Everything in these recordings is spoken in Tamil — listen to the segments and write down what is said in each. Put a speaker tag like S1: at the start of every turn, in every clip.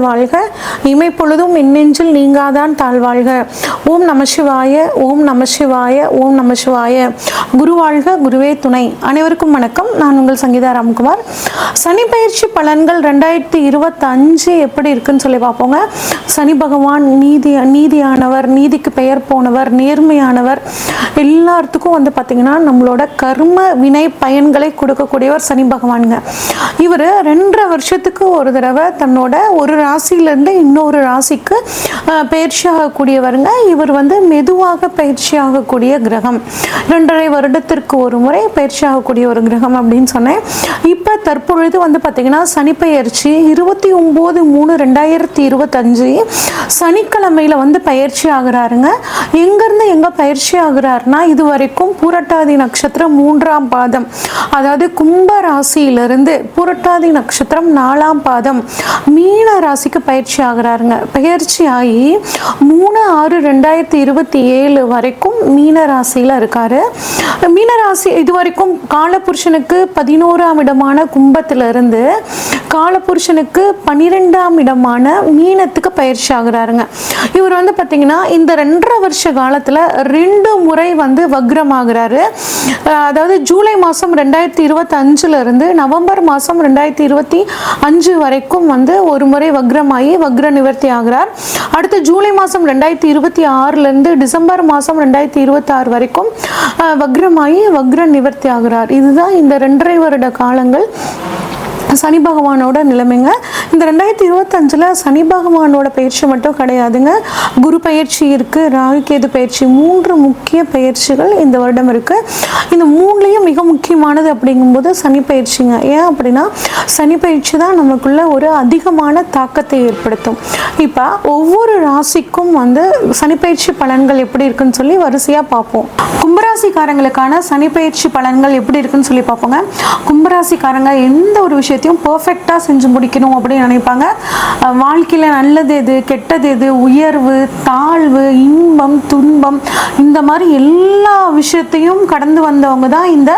S1: வாழ்க, இமைப்பொழுதும் எண்ணெஞ்சில் நீங்காதான் தாழ்வாழ்க. ஓம் நம சிவாய, ஓம் நம சிவாய, ஓம் நம சிவாய. குரு வாழ்க, குருவே துணை. அனைவருக்கும் வணக்கம். நான் உங்கள் சங்கீதா ராம்குமார். சனி பயிற்சி பலன்கள் 2025 எப்படி இருக்குன்னு சொல்லி பார்ப்போங்க. சனி பகவான் நீதியானவர், நீதிக்கு பெயர் போனவர், நேர்மையானவர். எல்லாத்துக்கும் பார்த்தீங்கன்னா நம்மளோட கர்ம வினை பயன்களை கொடுக்கக்கூடியவர் சனி பகவானுங்க. இவர் 2.5 வருஷத்துக்கு ஒரு தடவை தன்னோட ஒரு ராசியிலிருந்து இன்னொரு ராசிக்கு பயிற்சி ஆகக்கூடியவருங்க. இவர் மெதுவாக பயிற்சி ஆகக்கூடிய கிரகம். 2.5 வருடத்திற்கு ஒரு முறை பயிற்சி ஆகக்கூடிய ஒரு கிரகம் அப்படின்னு சொன்னேன். இப்போ தற்பொழுது பார்த்தீங்கன்னா சனி பயிற்சி 29/3/2025 சனிக்கிழமையில பயிற்சி ஆகிறாருங்க. எங்கேருந்து எங்கே பயிற்சி ஆகிறாருன்னா, இது வரைக்கும் பூரட்டாதி நட்சத்திரம் 3ஆம் பாதம், அதாவது கும்ப ராசியிலிருந்து பூரட்டாதி நட்சத்திரம் 4ஆம் பாதம் மீன ராசிக்கு பயிற்சி ஆகிறாருங்க. பயிற்சி ஆகி 3/6/2027 வரைக்கும் மீன ராசியில் இருக்காரு. மீனராசி இது வரைக்கும் காலபுருஷனுக்கு 11ஆம் இடமான கும்பத்திலிருந்து காலபுருஷனுக்கு 12ஆம் இடமான மீனத்துக்கு பயிற்சி ஆகிறாருங்க. இவர் பார்த்தீங்கன்னா இந்த 2.5 வருஷ காலத்தில் 2 முறை வக்ரம் ஆகிறாரு. அதாவது ஜூலை மாதம் 2025 இருந்து நவம்பர் மாதம் 2025 வரைக்கும் ஒரு முறை வக்ரமாகி வக்ர நிவர்த்தி ஆகிறார். அடுத்து ஜூலை மாதம் 2026 இருந்து டிசம்பர் மாதம் 2026 வரைக்கும் வக்ரமாகி வக்ர நிவர்த்தி ஆகிறார். இதுதான் இந்த 2.5 வருட காலங்கள் சனி பகவானோட நிலைமைங்க. இந்த 2025 சனி பகவானோட பயிற்சி மட்டும் கிடையாதுங்க. குரு பயிற்சி இருக்கு, ராகு கேது பயிற்சி, 3 முக்கிய பயிற்சிகள் இந்த வருடம் இருக்கு. இந்த 3லையும் மிக முக்கியமானது அப்படிங்கும்போது சனி பயிற்சிங்க. ஏன் அப்படின்னா சனி பயிற்சி தான் நமக்குள்ள ஒரு அதிகமான தாக்கத்தை ஏற்படுத்தும். இப்போ ஒவ்வொரு ராசிக்கும் சனி பயிற்சி பலன்கள் எப்படி இருக்குன்னு சொல்லி வரிசையா பார்ப்போம். கும்பராசிக்காரங்களுக்கான சனி பயிற்சி பலன்கள் எப்படி இருக்குன்னு சொல்லி பார்ப்போங்க. கும்பராசிக்காரங்க எந்த ஒரு விஷயத்தையும் பர்ஃபெக்டாக செஞ்சு முடிக்கணும் அப்படின்னு நினைப்பாங்க. வாழ்க்கையில் நல்லது எது, கெட்டது எது, உயர்வு, தாழ்வு, இன்பம், துன்பம், இந்த மாதிரி எல்லா விஷயத்தையும் கடந்து வந்தவங்க தான் இந்த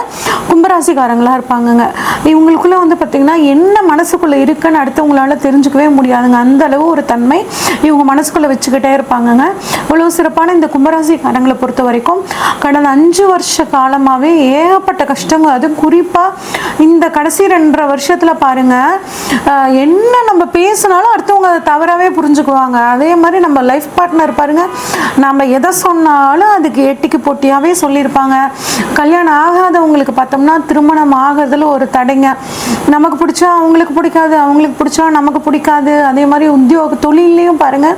S1: கும்பராசிக்காரங்களாக இருப்பாங்கங்க. இவங்களுக்குள்ள பார்த்தீங்கன்னா என்ன மனசுக்குள்ளே இருக்குன்னு அடுத்தவங்களால தெரிஞ்சுக்கவே முடியாதுங்க. அந்த அளவு ஒரு தன்மை இவங்க மனசுக்குள்ளே வச்சுக்கிட்டே இருப்பாங்கங்க. இவ்வளோ சிறப்பான இந்த கும்பராசிக்காரங்களை பொறுத்த வரைக்கும் கடந்த 5 வருஷ காலமாகவே ஏகப்பட்ட கஷ்டங்கள். அது குறிப்பாக இந்த கடைசி 2.5 வருஷத்தில் பாருங்க, என்ன நம்ம பேசினாலும் அடுத்தவங்க அதை தவறாகவே புரிஞ்சுக்குவாங்க. அதே மாதிரி நம்ம லைஃப் பார்ட்னர் பாருங்க, நம்ம எதை சொன்னாலும் அதுக்கு எட்டிக்கு போட்டியாகவே சொல்லியிருப்பாங்க. கல்யாணம் ஆகாதவங்களுக்கு பார்த்தோம்னா திருமணம் ஆகிறதுல ஒரு தடைங்க. நமக்கு பிடிச்சா அவங்களுக்கு பிடிக்காது, அவங்களுக்கு பிடிச்சா நமக்கு பிடிக்காது. அதே மாதிரி உத்தியோக தொழிலையும் பாருங்க,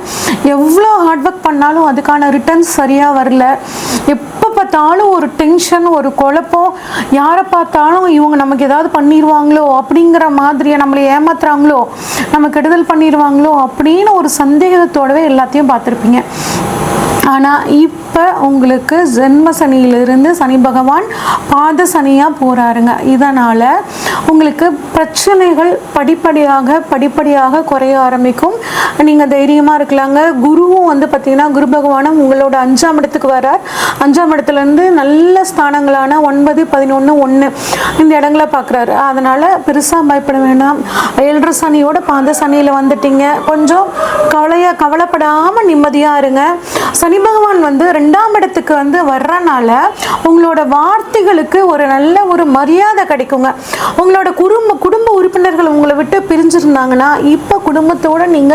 S1: எவ்வளோ ஹார்ட் ஒர்க் பண்ணாலும் அதுக்கான ரிட்டர்ன்ஸ் சரியாக வரல. எப்போ பார்த்தாலும் ஒரு டென்ஷன், ஒரு குழப்பம். யாரை பார்த்தாலும் இவங்க நமக்கு ஏதாவது பண்ணிடுவாங்களோ அப்படிங்கிற மாதிரியா, நம்மளை ஏமாத்துறாங்களோ, நம்ம கெடுதல் பண்ணிடுவாங்களோ அப்படின்னு ஒரு சந்தேகத்தோடவே எல்லாத்தையும் பார்த்துருப்பீங்க. ஆனால் இப்போ உங்களுக்கு ஜென்ம சனியிலிருந்து சனி பகவான் பாத சனியாக போகிறாருங்க. இதனால் உங்களுக்கு பிரச்சனைகள் படிப்படியாக குறைய ஆரம்பிக்கும். நீங்கள் தைரியமாக இருக்கலாங்க. குருவும் பார்த்தீங்கன்னா குரு பகவானும் உங்களோட 5ஆம் இடத்துக்கு வரார். 5ஆம் இடத்துலேருந்து நல்ல ஸ்தானங்களான 9, 11, 1 இந்த இடங்களை பார்க்குறாரு. அதனால் பெருசாக பயப்பட வேண்டாம். 7.5 சனியோட பாத சனியில் வந்துட்டீங்க. கொஞ்சம் கவலைப்படாமல் நிம்மதியாக இருங்க. சனி பகவான் 2ஆம் இடத்துக்கு வர்றனால உங்களோட வார்த்தைகளுக்கு ஒரு நல்ல ஒரு மரியாதை கிடைக்குங்க. உங்களோட குடும்ப உறுப்பினர்கள் உங்களை விட்டு பிரிஞ்சிருந்தாங்கன்னா இப்போ குடும்பத்தோட நீங்க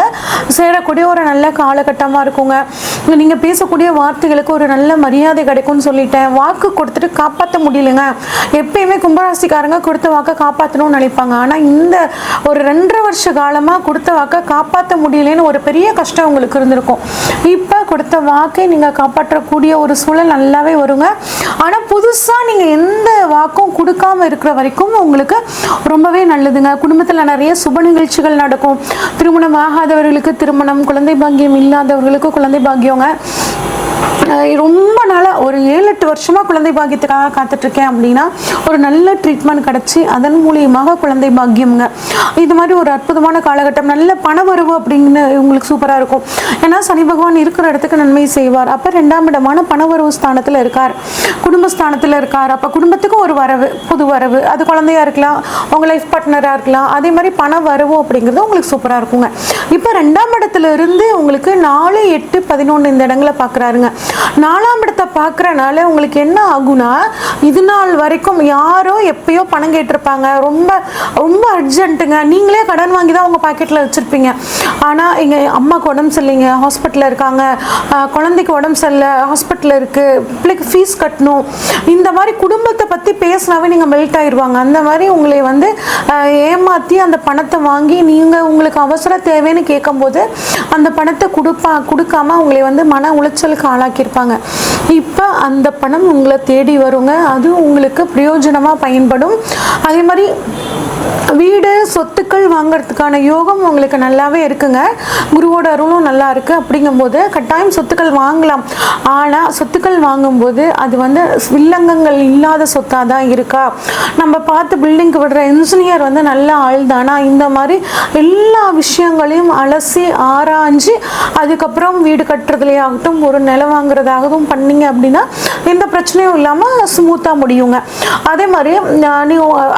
S1: சேரக்கூடிய ஒரு நல்ல காலகட்டமா இருக்குங்க. நீங்க பேசக்கூடிய வார்த்தைகளுக்கு ஒரு நல்ல மரியாதை கிடைக்கும்னு சொல்லிட்டேன். வாக்கு கொடுத்துட்டு காப்பாற்ற முடியலைங்க. எப்பயுமே கும்பராசிக்காரங்க கொடுத்த வாக்கை காப்பாற்றணும்னு நினைப்பாங்க. ஆனால் இந்த ஒரு 2.5 வருஷ காலமாக கொடுத்த வாக்கை காப்பாற்ற முடியலன்னு ஒரு பெரிய கஷ்டம் உங்களுக்கு இருந்திருக்கும். இப்போ கொடுத்த வாக்கை நீங்கள் காப்பாற்றக்கூடிய ஒரு சூழல் நல்லாவே வருங்க. ஆனால் புதுசாக நீங்கள் எந்த வாக்கும் கொடுக்காம இருக்கிற வரைக்கும் உங்களுக்கு ரொம்பவே நல்லதுங்க. குடும்பத்தில் நிறைய சுப நிகழ்ச்சிகள் நடக்கும். திருமணம் ஆகாதவர்களுக்கு திருமணம், குழந்தை பாக்கியம் இல்லாதவர்களுக்கு குழந்தை பாக்கியங்க. ரொம்ப நாளாக ஒரு 7-8 வருஷமாக குழந்தை பாக்கியத்துக்காக காத்துட்ருக்கேன் அப்படின்னா ஒரு நல்ல ட்ரீட்மெண்ட் கிடச்சி அதன் மூலியமாக குழந்தை பாக்கியம்ங்க. இது மாதிரி ஒரு அற்புதமான காலகட்டம். நல்ல பண வரவு அப்படின்னு உங்களுக்கு சூப்பராக இருக்கும். ஏன்னா சனி பகவான் இருக்கிற இடத்துக்கு நன்மை செய்வார். அப்போ 2ஆம் இடமான பணவரவு ஸ்தானத்தில் இருக்கார், குடும்பஸ்தானத்தில் இருக்கார். அப்போ குடும்பத்துக்கு ஒரு வரவு, புது வரவு, அது குழந்தையா இருக்கலாம், உங்கள் லைஃப் பார்ட்னராக இருக்கலாம். அதே மாதிரி பண வரவு அப்படிங்கிறது உங்களுக்கு சூப்பராக இருக்குங்க. இப்போ 2ஆம் இடத்துல இருந்து உங்களுக்கு 4, 8, 11 இந்த இடங்களை பார்க்குறாருங்க. 4ஆம் இடத்தை பார்க்குறனால உங்களுக்கு என்ன ஆகுனா, இது நாள் வரைக்கும் யாரோ எப்பயோ பணம் கேட்டிருப்பாங்க, ரொம்ப ரொம்ப அர்ஜென்ட்டுங்க, நீங்களே கடன் வாங்கி தான் உங்கள் பாக்கெட்டில் வச்சுருப்பீங்க. ஆனால் எங்கள் அம்மாவுக்கு உடம்பு சரியில்லைங்க, ஹாஸ்பிட்டலில் இருக்காங்க, குழந்தைக்கு உடம்பு சரியில்லை, ஹாஸ்பிட்டலில் இருக்குது, பிள்ளைக்கு ஃபீஸ் கட்டணும், இந்த மாதிரி குடும்பத்தை பற்றி பேசினாவே நீங்கள் மெல்ட் ஆயிடுவாங்க. அந்த மாதிரி உங்களை வந்து ஏமாற்றி அந்த பணத்தை வாங்கி நீங்கள் உங்களுக்கு அவசர தேவைன்னு கேட்கும்போது அந்த பணத்தை கொடுக்காம உங்களை வந்து மன உளைச்சலுக்கு ஆளாக்கியிருப்பாங்க. இப்போ அந்த பணம் உங்களை தேடி வருங்க. அது உங்களுக்கு பிரயோஜனமாக பயன்படும். அதே மாதிரி வீடு சொத்துக்கள் வாங்கிறதுக்கான யோகம் உங்களுக்கு நல்லாவே இருக்குங்க. குருவோட அருளும் நல்லா இருக்கு. அப்படிங்கும்போது கட்டாயம் சொத்துக்கள் வாங்கலாம். ஆனால் சொத்துக்கள் வாங்கும்போது அது வந்து வில்லங்கங்கள் இல்லாத சொத்தாக தான் இருக்கா, நம்ம பார்த்து பில்டிங்க்கு விடுற இன்ஜினியர் வந்து நல்ல ஆள் தானா, இந்த மாதிரி எல்லா விஷயங்களையும் அலசி ஆராய்ஞ்சு அதுக்கப்புறம் வீடு கட்டுறதுலே ஆகட்டும், ஒரு நிலம் வாங்குறதாகவும் பண்ணீங்க அப்படின்னா எந்த பிரச்சனையும் இல்லாமல் ஸ்மூத்தாக முடியுங்க. அதே மாதிரி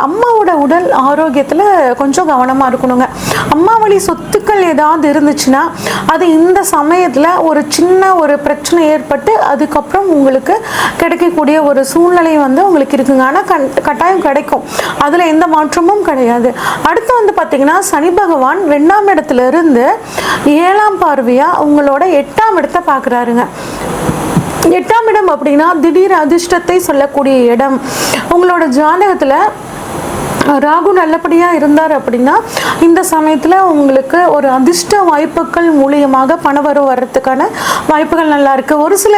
S1: அம்மாவோட உடல் ஆரோக்கியத்தில் கொஞ்சம் கவனமாக இருக்கணுங்க. அம்மா வழி சொத்துக்கள் ஏதாவது இருந்துச்சுன்னா அது இந்த சமயத்தில் ஒரு சின்ன ஒரு பிரச்சனை ஏற்பட்டு அதுக்கப்புறம் உங்களுக்கு கிடைக்கக்கூடிய ஒரு சூழ்நிலை வந்து உங்களுக்கு இருக்குங்க. ஆனால் கட்டாயம் கிடைக்கும், அதில் எந்த மாற்றமும் கிடையாது. அடுத்து வந்து பார்த்தீங்கன்னா சனி பகவான் 2ஆம் இடத்துல இருந்து 7ஆம் பார்வையாக உங்களோட 8ஆம் இடத்தை பார்க்குறாருங்க. 8ஆம் இடம் அப்படின்னா திடீர் அதிர்ஷ்டத்தை சொல்லக்கூடிய இடம். உங்களோட ஜாதகத்தில் ராகு நல்லபடியாக இருந்தார் அப்படின்னா இந்த சமயத்தில் உங்களுக்கு ஒரு அதிர்ஷ்ட வாய்ப்புகள் மூலியமாக பணவரவு வர்றதுக்கான வாய்ப்புகள் நல்லா இருக்குது. ஒரு சில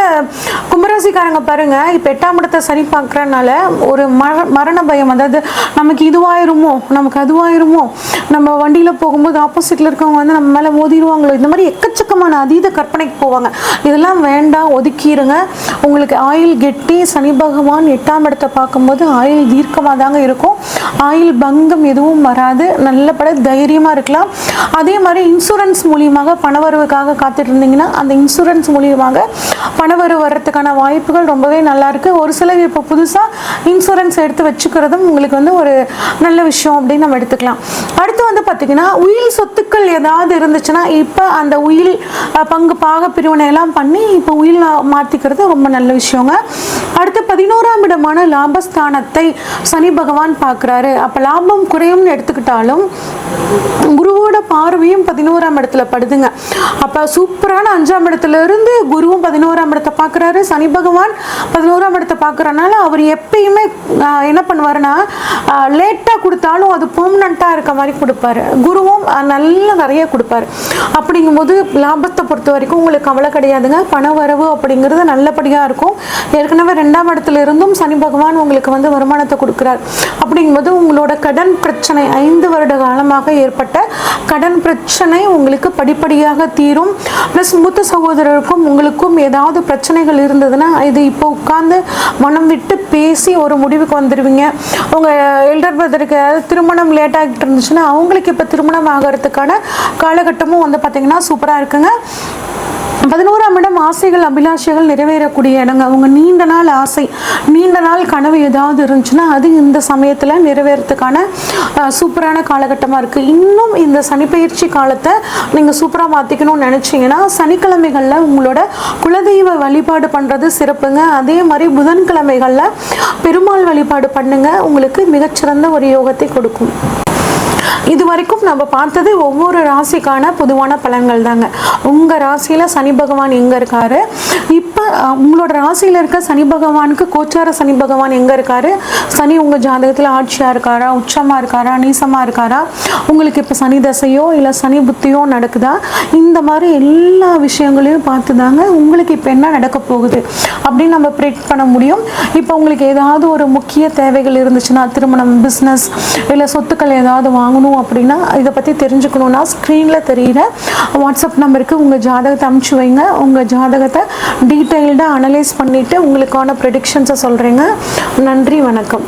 S1: கும்பராசிக்காரங்க பாருங்க, இப்போ 8ஆம் இடத்தை சனி பார்க்குறனால ஒரு மரண பயம், அதாவது நமக்கு இதுவாயிருமோ, நமக்கு அதுவாயிருமோ, நம்ம வண்டியில் போகும்போது ஆப்போசிட்டில் இருக்கவங்க வந்து நம்ம மேலே மோதிடுவாங்களோ, இந்த மாதிரி எக்கச்சக்கமான அதீத கற்பனைக்கு போவாங்க. இதெல்லாம் வேண்டாம், ஒதுக்கிடுங்க. உங்களுக்கு ஆயுள் கெட்டி சனி பகவான் 8ஆம் இடத்தை பார்க்கும்போது ஆயுள் தீர்க்கமாக தாங்க இருக்கும். ஆயுள் பங்கம் எதுவும் வராது, நல்லபட தைரியமாக இருக்கலாம். அதே மாதிரி இன்சூரன்ஸ் மூலியமாக பணவரவுக்காக காத்துட்டு இருந்தீங்கன்னா அந்த இன்சூரன்ஸ் மூலியமாக பணவரவு வர்றதுக்கான வாய்ப்புகள் ரொம்பவே நல்லா இருக்குது. ஒரு சிலர் இப்போ புதுசாக இன்சூரன்ஸ் எடுத்து வச்சுக்கிறதும் உங்களுக்கு வந்து ஒரு நல்ல விஷயம் அப்படின்னு நம்ம எடுத்துக்கலாம். அடுத்து வந்து பார்த்தீங்கன்னா உயில் சொத்துக்கள் ஏதாவது இருந்துச்சுன்னா இப்போ அந்த உயில் பங்கு பாக பிரிவினை எல்லாம் பண்ணி இப்போ உயில் மாற்றிக்கிறது ரொம்ப நல்ல விஷயங்க. அடுத்து 11ஆம் இடமான லாபஸ்தானத்தை சனி பகவான் பார்க்குறாரு. அப்போ லாபம் குறையும்னு எடுத்துக்கிட்டாலும் குருவோட பார்வையும் 11ஆம் இடத்துல படுதுங்க. அப்போ சூப்பரான 5ஆம் இடத்துல இருந்து குருவும் 11ஆம் இடத்தை பார்க்குறாரு. சனி பகவான் 11ஆம் இடத்தை பார்க்குறனால அவர் எப்பயுமே என்ன பண்ணுவாருன்னா லேட்டாக கொடுத்தாலும் அது பெர்மனண்ட்டாக இருக்க மாதிரி கொடுப்பாரு. குருவும் நிறைய கொடுப்பாரு. அப்படிங்கும்போது லாபத்தை பொறுத்த வரைக்கும் உங்களுக்கு கவலை கிடையாதுங்க. பண வரவு அப்படிங்கிறது நல்லபடியாக இருக்கும். ஏற்கனவே 2ஆம் இடத்துல இருந்தும் சனி பகவான் உங்களுக்கு வந்து வருமானத்தை கொடுக்குறார். அப்படிங்கும்போது உங்களோட கடன் பிரச்சனை 5 வருட காலமாக ஏற்பட்ட கடன் பிரச்சனை உங்களுக்கு படிப்படியாக தீரும். ப்ளஸ் மூத்த சகோதரருக்கும் உங்களுக்கும் ஏதாவது பிரச்சனைகள் இருந்ததுன்னா இது இப்போ உட்கார்ந்து மனம் விட்டு பேசி ஒரு முடிவுக்கு வந்துடுவீங்க. உங்கள் எல்டர் பிரதருக்கு திருமணம் லேட் ஆகிட்டு இருந்துச்சுன்னா அவங்களுக்கு இப்போ திருமணம் ஆகிறதுக்கான காலகட்டமும் வந்து பார்த்திங்கன்னா சூப்பராக இருக்குங்க. 11ஆம் இடம் ஆசைகள் அபிலாஷைகள் நிறைவேறக்கூடிய இடங்க. அவங்க நீண்ட நாள் ஆசை, நீண்ட நாள் கனவு ஏதாவது இருந்துச்சுன்னா அது இந்த சமயத்தில் நிறைவேறதுக்கான சூப்பரான காலகட்டமாக இருக்குது. இன்னும் இந்த சனிப்பெயர்ச்சி காலத்தை நீங்கள் சூப்பராக மாற்றிக்கணும்னு நினச்சிங்கன்னா சனிக்கிழமைகளில் உங்களோட குலதெய்வ வழிபாடு பண்ணுறது சிறப்புங்க. அதே மாதிரி புதன்கிழமைகளில் பெருமாள் வழிபாடு பண்ணுங்க, உங்களுக்கு மிகச்சிறந்த ஒரு யோகத்தை கொடுக்கும். இது வரைக்கும் நம்ம பார்த்தது ஒவ்வொரு ராசிக்கான பொதுவான பலன்கள் தாங்க. உங்கள் ராசியில் சனி பகவான் எங்கே இருக்காரு, இப்போ உங்களோட ராசியில் இருக்க சனி பகவானுக்கு கோச்சார சனி பகவான் எங்கே இருக்காரு, சனி உங்கள் ஜாதகத்தில் ஆட்சியாக இருக்காரா, உச்சமாக இருக்காரா, நீசமாக இருக்காரா, உங்களுக்கு இப்போ சனி தசையோ இல்லை சனி புத்தியோ நடக்குதா, இந்த மாதிரி எல்லா விஷயங்களையும் பார்த்து தாங்க உங்களுக்கு இப்போ என்ன நடக்க போகுது அப்படின்னு நம்ம ப்ரெடிக்ட் பண்ண முடியும். இப்போ உங்களுக்கு ஏதாவது ஒரு முக்கிய தேவைகள் இருந்துச்சுன்னா, திருமணம், பிஸ்னஸ் இல்லை சொத்துக்கள் ஏதாவது வாங்கணும் போகணும் அப்படின்னா, இதை பற்றி தெரிஞ்சுக்கணுன்னா ஸ்க்ரீனில் தெரிகிற வாட்ஸ்அப் நம்பருக்கு உங்கள் ஜாதகத்தை அனுப்பிச்சி வைங்க. உங்கள் ஜாதகத்தை டீட்டெயில்டாக அனலைஸ் பண்ணிவிட்டு உங்களுக்கான ப்ரெடிக்ஷன்ஸை சொல்கிறேங்க. நன்றி, வணக்கம்.